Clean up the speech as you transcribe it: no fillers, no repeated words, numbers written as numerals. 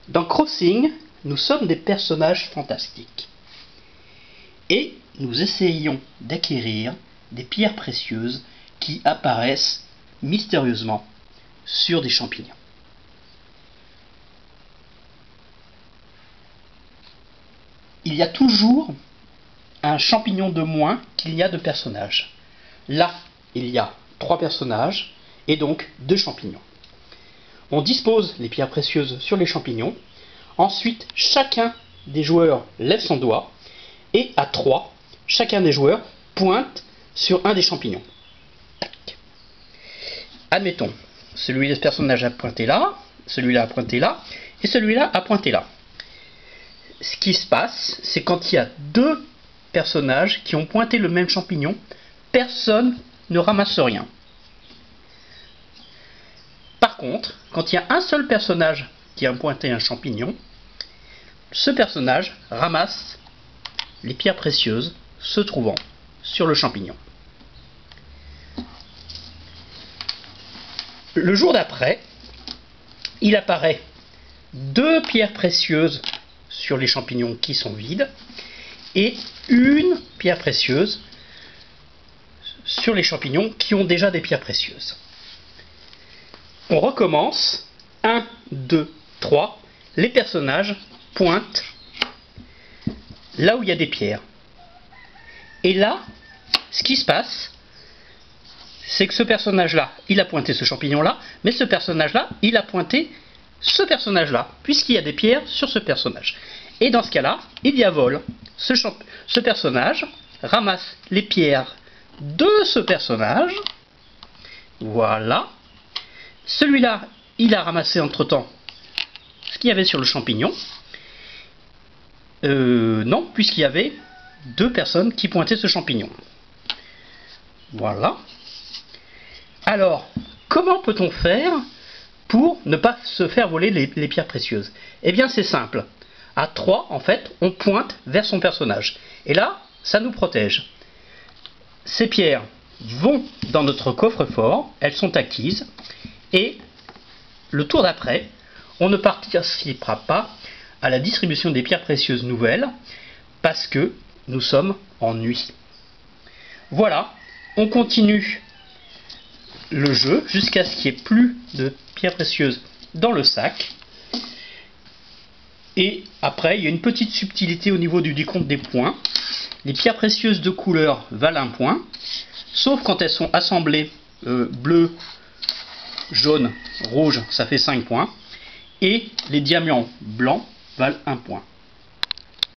Dans Crossing, nous sommes des personnages fantastiques. Et nous essayons d'acquérir des pierres précieuses qui apparaissent mystérieusement sur des champignons. Il y a toujours un champignon de moins qu'il y a de personnages. Là, il y a 3 personnages et donc 2 champignons. On dispose les pierres précieuses sur les champignons. Ensuite, chacun des joueurs lève son doigt et à 3, chacun des joueurs pointe sur un des champignons. Tac. Admettons, celui des personnages a pointé là, celui-là a pointé là et celui-là a pointé là. Ce qui se passe, c'est quand il y a 2 personnages qui ont pointé le même champignon, personne ne ramasse rien. Par contre, quand il y a un seul personnage qui a pointé un champignon, ce personnage ramasse les pierres précieuses se trouvant sur le champignon. Le jour d'après, il apparaît 2 pierres précieuses sur les champignons qui sont vides et une pierre précieuse sur les champignons qui ont déjà des pierres précieuses. On recommence. 1, 2, 3. Les personnages pointent là où il y a des pierres. Et là, ce qui se passe, c'est que ce personnage-là, il a pointé ce champignon-là, mais ce personnage-là, il a pointé ce personnage-là, puisqu'il y a des pierres sur ce personnage. Et dans ce cas-là, il y a vol. Ce personnage ramasse les pierres de ce personnage. Voilà. Celui-là, il a ramassé entre-temps ce qu'il y avait sur le champignon. Non, puisqu'il y avait 2 personnes qui pointaient ce champignon. Voilà. Alors, comment peut-on faire pour ne pas se faire voler les pierres précieuses? Eh bien, c'est simple. À 3, en fait, on pointe vers son personnage. Et là, ça nous protège. Ces pierres vont dans notre coffre-fort, elles sont acquises. Et le tour d'après, on ne participera pas à la distribution des pierres précieuses nouvelles parce que nous sommes en nuit. Voilà, on continue le jeu jusqu'à ce qu'il n'y ait plus de pierres précieuses dans le sac. Et après, il y a une petite subtilité au niveau du décompte des points. Les pierres précieuses de couleur valent 1 point, sauf quand elles sont assemblées bleu, jaune, rouge, ça fait 5 points. Et les diamants blancs valent 1 point.